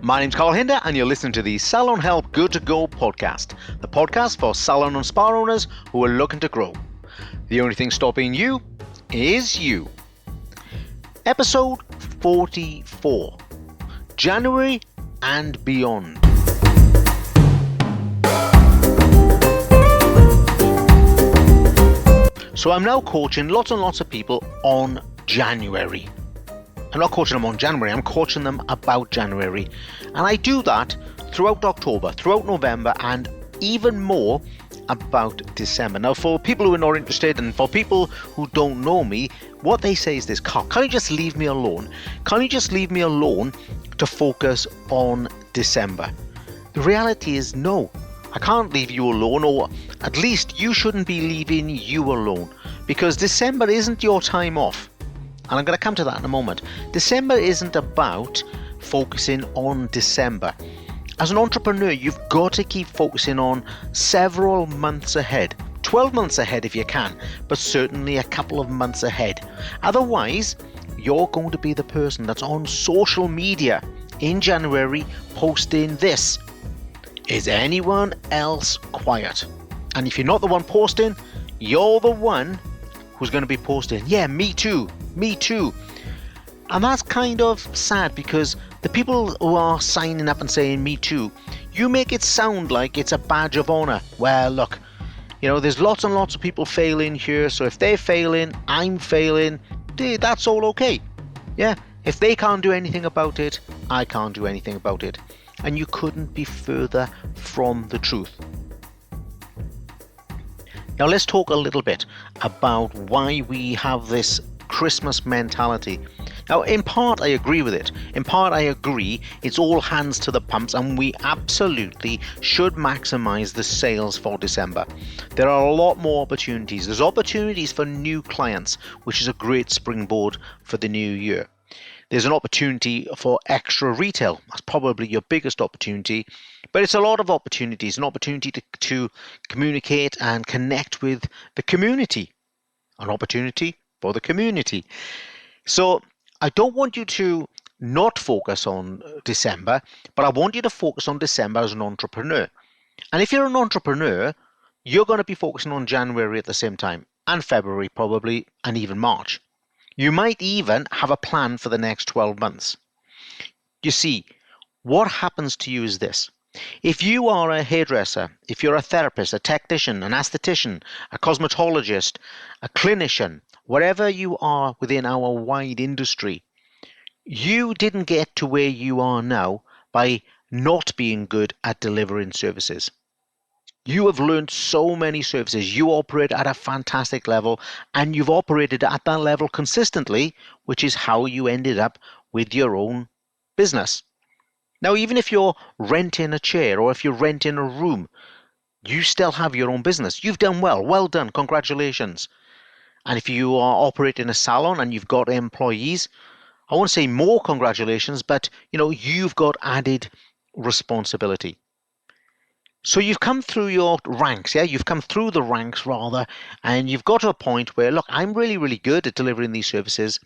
My name's Carl Hinder, and you're listening to the Salon Help Good to Go podcast, the podcast for salon and spa owners who are looking to grow. The only thing stopping you is you. Episode 44, January and Beyond. So I'm now coaching lots and lots of people on January. I'm not coaching them on January, I'm coaching them about January. And I do that throughout October, throughout November, and even more about December. Now, for people who are not interested and for people who don't know me, what they say is this: Carl, can you just leave me alone? Can you just leave me alone to focus on December? The reality is no, I can't leave you alone, or at least you shouldn't be leaving you alone, because December isn't your time off. And I'm going to come to that in a moment. December isn't about focusing on December. As an entrepreneur, you've got to keep focusing on several months ahead. 12 months ahead if you can, but certainly a couple of months ahead. Otherwise, you're going to be the person that's on social media in January posting this: is anyone else quiet? And if you're not the one posting, you're the one who's going to be posting, yeah, me too. Me too. And that's kind of sad, because the people who are signing up and saying me too, you make it sound like it's a badge of honor. Well, look, there's lots and lots of people failing here, so if they're failing, I'm failing, that's all okay. Yeah, if they can't do anything about it, I can't do anything about it. And you couldn't be further from the truth. Now let's talk a little bit about why we have this Christmas mentality. Now, in part I agree with it. In part I agree it's all hands to the pumps, and we absolutely should maximize the sales for December. There are a lot more opportunities. There's opportunities for new clients, which is a great springboard for the new year. There's an opportunity for extra retail. That's probably your biggest opportunity, but it's a lot of opportunities. An opportunity to communicate and connect with the community. An opportunity for the community. So I don't want you to not focus on December, but I want you to focus on December as an entrepreneur. And if you're an entrepreneur, you're going to be focusing on January at the same time, and February probably, and even March. You might even have a plan for the next 12 months. You see, what happens to you is this. If you are a hairdresser, if you're a therapist, a technician, an esthetician, a cosmetologist, a clinician, wherever you are within our wide industry, you didn't get to where you are now by not being good at delivering services. You have learned so many services. You operate at a fantastic level, and you've operated at that level consistently, which is how you ended up with your own business. Now, even if you're renting a chair or if you're renting a room, you still have your own business. You've done well. Well done. Congratulations. And if you are operating a salon and you've got employees, I won't say more congratulations, but you've got added responsibility. So you've come through your ranks, yeah? You've come through the ranks rather, and you've got to a point where, look, I'm really, really good at delivering these services.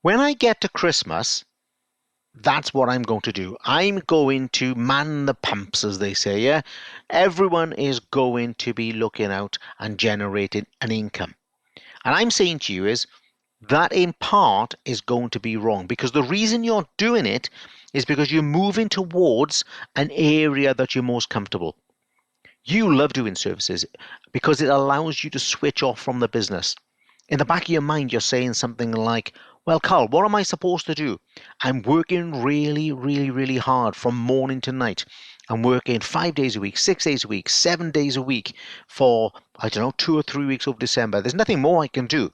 When I get to Christmas, that's what I'm going to do. I'm going to man the pumps, as they say, yeah? Everyone is going to be looking out and generating an income. And I'm saying to you is that in part is going to be wrong, because the reason you're doing it is because you're moving towards an area that you're most comfortable. You love doing services because it allows you to switch off from the business. In the back of your mind, you're saying something like, well, Carl, what am I supposed to do? I'm working really, really, really hard from morning to night. I'm working 5 days a week, 6 days a week, 7 days a week for, 2 or 3 weeks of December. There's nothing more I can do.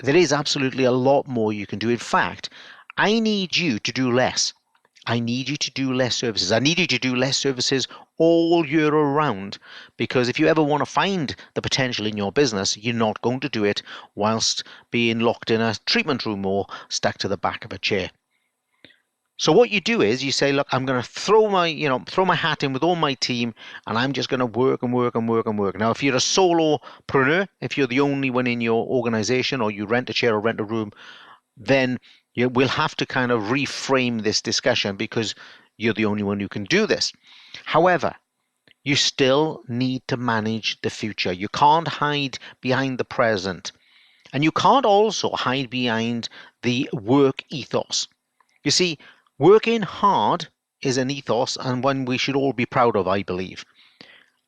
There is absolutely a lot more you can do. In fact, I need you to do less. I need you to do less services. I need you to do less services all year around, because if you ever want to find the potential in your business, you're not going to do it whilst being locked in a treatment room or stuck to the back of a chair. So what you do is you say, look, I'm going to throw my hat in with all my team, and I'm just going to work and work and work and work. Now, if you're a solopreneur, if you're the only one in your organization, or you rent a chair or rent a room, then We'll have to kind of reframe this discussion because you're the only one who can do this. However, you still need to manage the future. You can't hide behind the present. And you can't also hide behind the work ethos. You see, working hard is an ethos and one we should all be proud of, I believe.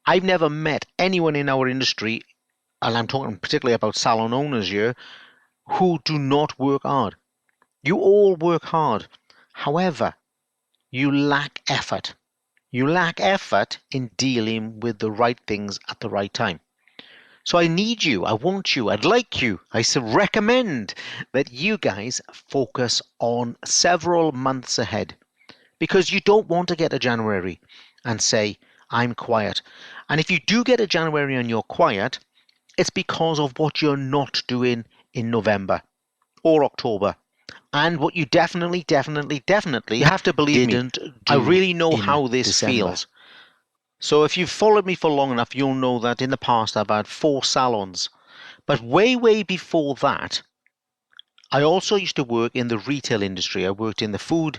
I've never met anyone in our industry, and I'm talking particularly about salon owners here, who do not work hard. You all work hard. However, you lack effort. You lack effort in dealing with the right things at the right time. So I need you, I want you, I'd like you, I recommend that you guys focus on several months ahead because you don't want to get to January and say, I'm quiet. And if you do get to January and you're quiet, it's because of what you're not doing in November or October. And what you definitely, you have to believe me, didn't I do really know in how this December. feels. So if you've followed me for long enough, you'll know that in the past I've had 4 salons. But way before that, I also used to work in the retail industry. I worked in the food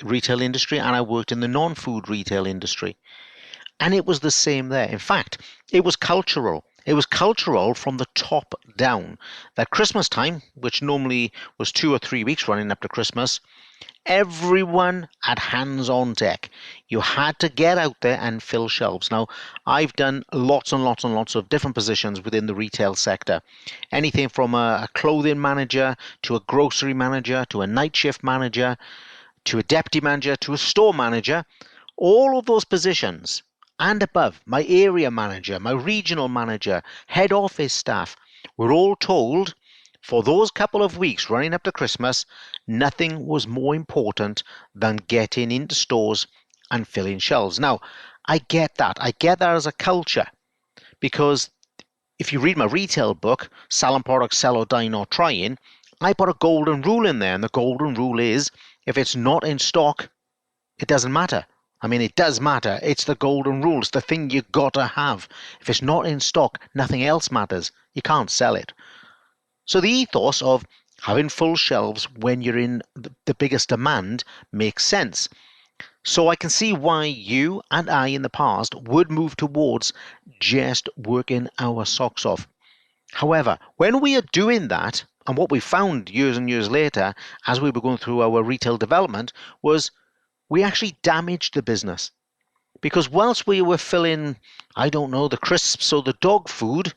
retail industry and I worked in the non-food retail industry. And it was the same there. In fact, it was cultural. It was cultural from the top down. That Christmas time, which normally was 2 or 3 weeks running up to Christmas, everyone had hands on deck. You had to get out there and fill shelves. Now, I've done lots and lots and lots of different positions within the retail sector. Anything from a clothing manager to a grocery manager to a night shift manager to a deputy manager to a store manager. All of those positions and above, my area manager, my regional manager, head office staff, were all told for those couple of weeks running up to Christmas, nothing was more important than getting into stores and filling shelves. Now, I get that. I get that as a culture because if you read my retail book, Selling Products, Sell or Die Not Trying, I put a golden rule in there. And the golden rule is if it's not in stock, it doesn't matter. I mean, it does matter. It's the golden rule. It's the thing you gotta have. If it's not in stock, nothing else matters. You can't sell it. So the ethos of having full shelves when you're in the biggest demand makes sense. So I can see why you and I in the past would move towards just working our socks off. However, when we are doing that, and what we found years and years later as we were going through our retail development was we actually damaged the business. Because whilst we were filling, I don't know, the crisps or the dog food,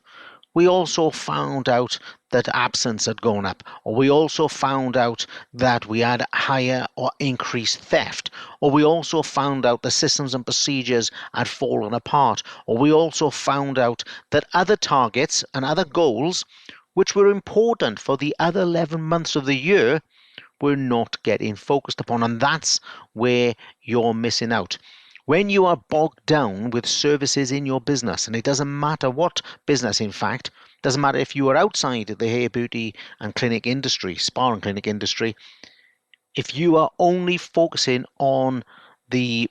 we also found out that absence had gone up, or we also found out that we had higher or increased theft, or we also found out the systems and procedures had fallen apart, or we also found out that other targets and other goals, which were important for the other 11 months of the year, were not getting focused upon. And that's where you're missing out. When you are bogged down with services in your business, and it doesn't matter what business, in fact, doesn't matter if you are outside the hair, beauty, and clinic industry, spa and clinic industry, if you are only focusing on the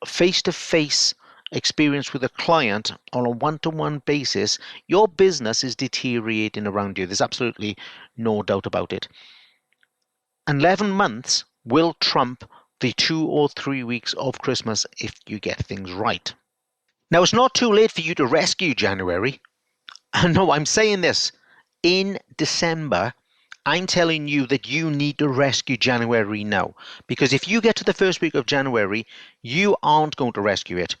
face to face experience with a client on a one to one basis, your business is deteriorating around you. There's absolutely no doubt about it. 11 months will trump the 2 or 3 weeks of Christmas if you get things right. Now, it's not too late for you to rescue January. No, I'm saying this. In December, I'm telling you that you need to rescue January now. Because if you get to the first week of January, you aren't going to rescue it.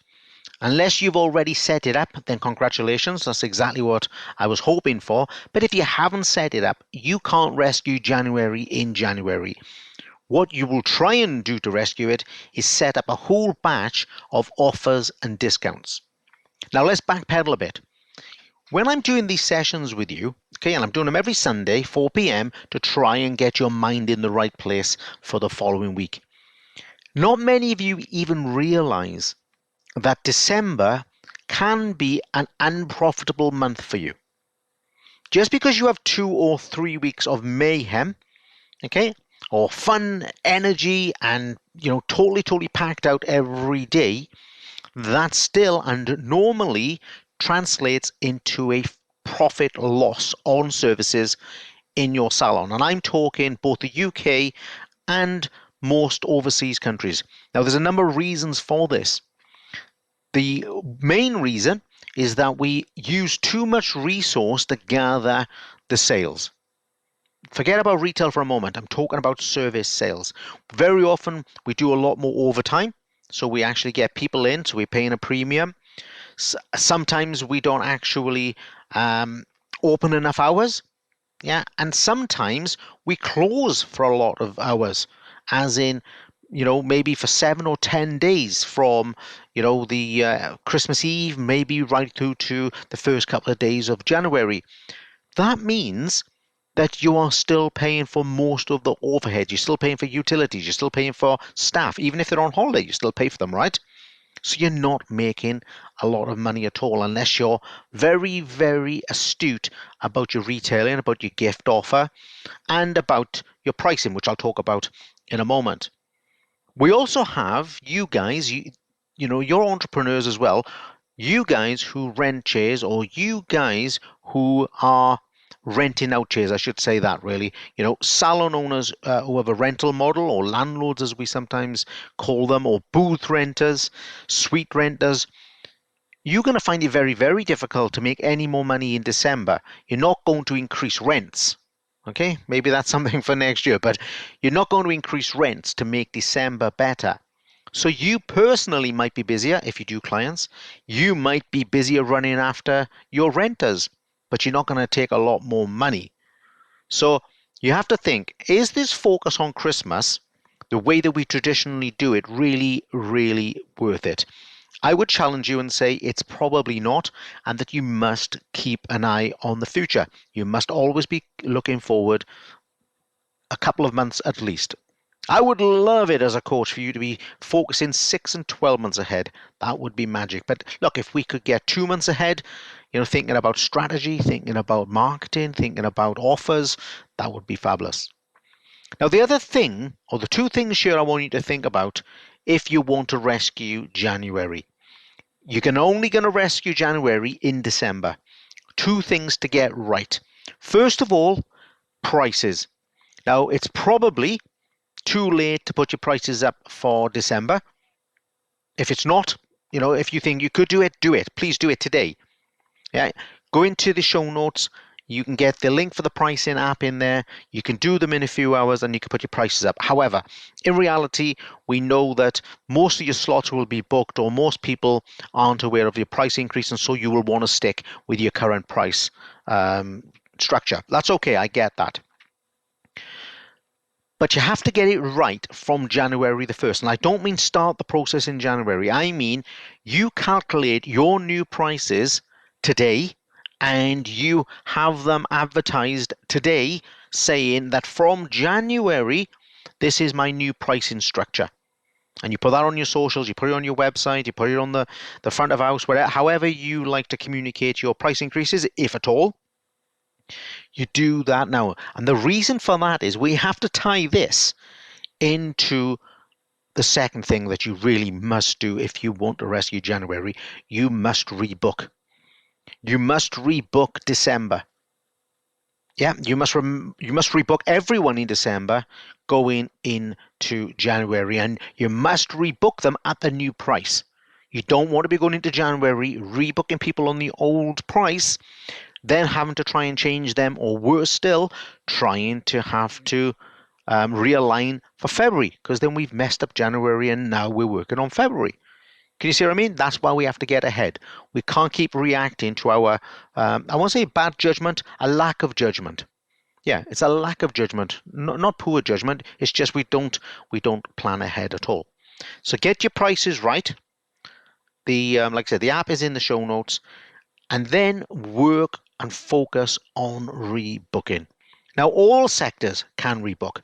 Unless you've already set it up, then congratulations. That's exactly what I was hoping for. But if you haven't set it up, you can't rescue January in January. What you will try and do to rescue it is set up a whole batch of offers and discounts. Now let's backpedal a bit. When I'm doing these sessions with you, okay, and I'm doing them every Sunday, 4 p.m., to try and get your mind in the right place for the following week. Not many of you even realize that December can be an unprofitable month for you. Just because you have 2 or 3 weeks of mayhem, okay, or fun, energy, and totally packed out every day, that still and normally translates into a profit loss on services in your salon. And I'm talking both the UK and most overseas countries. Now, there's a number of reasons for this. The main reason is that we use too much resource to gather the sales. Forget about retail for a moment. I'm talking about service sales. Very often we do a lot more overtime. So we actually get people in, so we're paying a premium. Sometimes we don't actually open enough hours. Yeah, and sometimes we close for a lot of hours, as in, maybe for 7 or 10 days from, the Christmas Eve, maybe right through to the first couple of days of January. That means that you are still paying for most of the overhead. You're still paying for utilities. You're still paying for staff. Even if they're on holiday, you still pay for them, right? So you're not making a lot of money at all unless you're very, very astute about your retailing, about your gift offer, and about your pricing, which I'll talk about in a moment. We also have you guys, you're entrepreneurs as well. You guys who rent chairs, or you guys who are renting out chairs, I should say that really. Salon owners who have a rental model, or landlords as we sometimes call them, or booth renters, suite renters. You're going to find it very, very difficult to make any more money in December. You're not going to increase rents. Okay, maybe that's something for next year, but you're not going to increase rents to make December better. So you personally might be busier if you do clients. You might be busier running after your renters, but you're not going to take a lot more money. So you have to think, is this focus on Christmas, the way that we traditionally do it, really, really worth it? I would challenge you and say it's probably not, and that you must keep an eye on the future. You must always be looking forward a couple of months at least. I would love it as a coach for you to be focusing 6 and 12 months ahead. That would be magic. But look, if we could get 2 months ahead, thinking about strategy, thinking about marketing, thinking about offers, that would be fabulous. Now, the other thing, or the two things here I want you to think about if you want to rescue January. You're only going to rescue January in December. Two things to get right. First of all, prices. Now, it's probably too late to put your prices up for December. If it's not, if you think you could do it. Please do it today. Yeah, go into the show notes. You can get the link for the pricing app in there. You can do them in a few hours and you can put your prices up. However, in reality, we know that most of your slots will be booked, or most people aren't aware of your price increase, and so you will want to stick with your current price structure. That's okay. I get that. But you have to get it right from January the 1st. And I don't mean start the process in January. I mean you calculate your new prices today and you have them advertised today, saying that from January, this is my new pricing structure. And you put that on your socials, you put it on your website, you put it on the front of house, whatever, however you like to communicate your price increases, if at all. You do that now. And the reason for that is we have to tie this into the second thing that you really must do if you want to rescue January. You must rebook. You must rebook December. Yeah, you must rebook everyone in December going into January, and you must rebook them at the new price. You don't want to be going into January rebooking people on the old price, then having to try and change them, or worse still, trying to have to realign for February, because then we've messed up January and now we're working on February. Can you see what I mean? That's why we have to get ahead. We can't keep reacting to our, I won't say bad judgment, a lack of judgment. Yeah, it's a lack of judgment, not poor judgment. It's just we don't plan ahead at all. So get your prices right. Like I said, the app is in the show notes, and then work and focus on rebooking. Now, all sectors can rebook.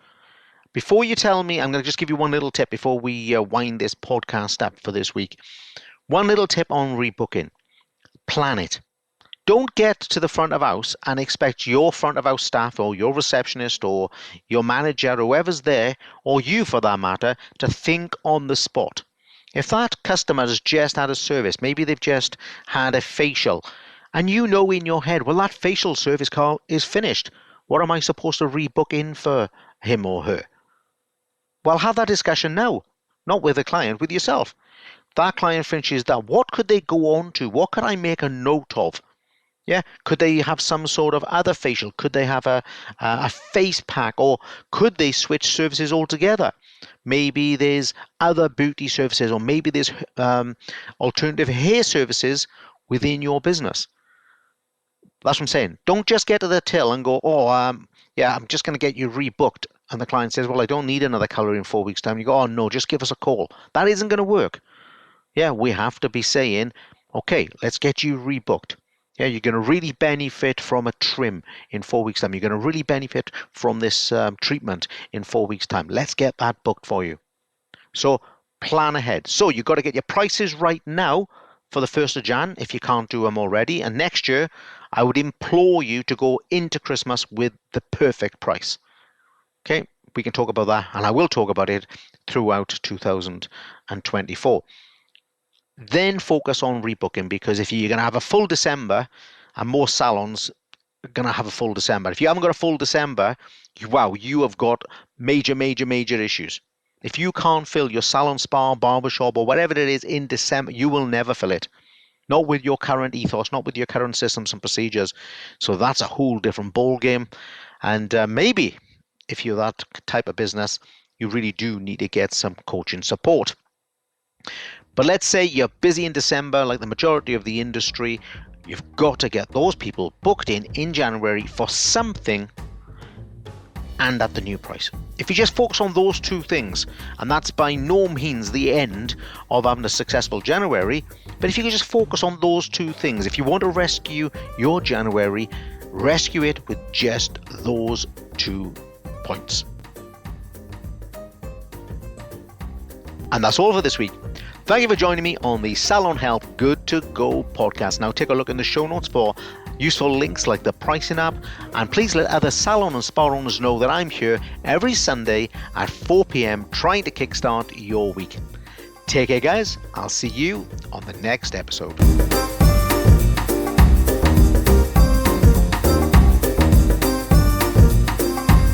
Before you tell me, I'm going to just give you one little tip before we wind this podcast up for this week. One little tip on rebooking. Plan it. Don't get to the front of house and expect your front of house staff, or your receptionist, or your manager, whoever's there, or you for that matter, to think on the spot. If that customer has just had a service, maybe they've just had a facial, and you know in your head, well, that facial service, Carl, is finished. What am I supposed to rebook in for him or her? Well, have that discussion now, not with the client, with yourself. That client finishes that. What could they go on to? What could I make a note of? Yeah, could they have some sort of other facial? Could they have a face pack, or could they switch services altogether? Maybe there's other beauty services, or maybe there's alternative hair services within your business. That's what I'm saying. Don't just get to the till and go, oh, yeah, I'm just going to get you rebooked. And the client says, well, I don't need another color in 4 weeks' time. You go, oh, no, just give us a call. That isn't going to work. Yeah, we have to be saying, okay, let's get you rebooked. Yeah, you're going to really benefit from a trim in 4 weeks' time. You're going to really benefit from this treatment in 4 weeks' time. Let's get that booked for you. So plan ahead. So you've got to get your prices right now for the 1st of Jan if you can't do them already. And next year, I would implore you to go into Christmas with the perfect price. Okay, we can talk about that, and I will talk about it throughout 2024. Then focus on rebooking, because if you're going to have a full December, and more salons are going to have a full December. If you haven't got a full December, wow, you have got major issues. If you can't fill your salon, spa, barbershop, or whatever it is in December, you will never fill it. Not with your current ethos, not with your current systems and procedures. So that's a whole different ball game. And maybe if you're that type of business, you really do need to get some coaching support. But let's say you're busy in December, like the majority of the industry. You've got to get those people booked in January for something, and at the new price. If you just focus on those two things, and that's by no means the end of having a successful January, but if you can just focus on those two things, if you want to rescue your January, rescue it with just those 2 points. And that's all for this week. Thank you for joining me on the Salon Health Good to Go podcast. Now take a look in the show notes for useful links like the pricing app, and please let other salon and spa owners know that I'm here every Sunday at 4 p.m. trying to kickstart your week. Take care, guys. I'll see you on the next episode.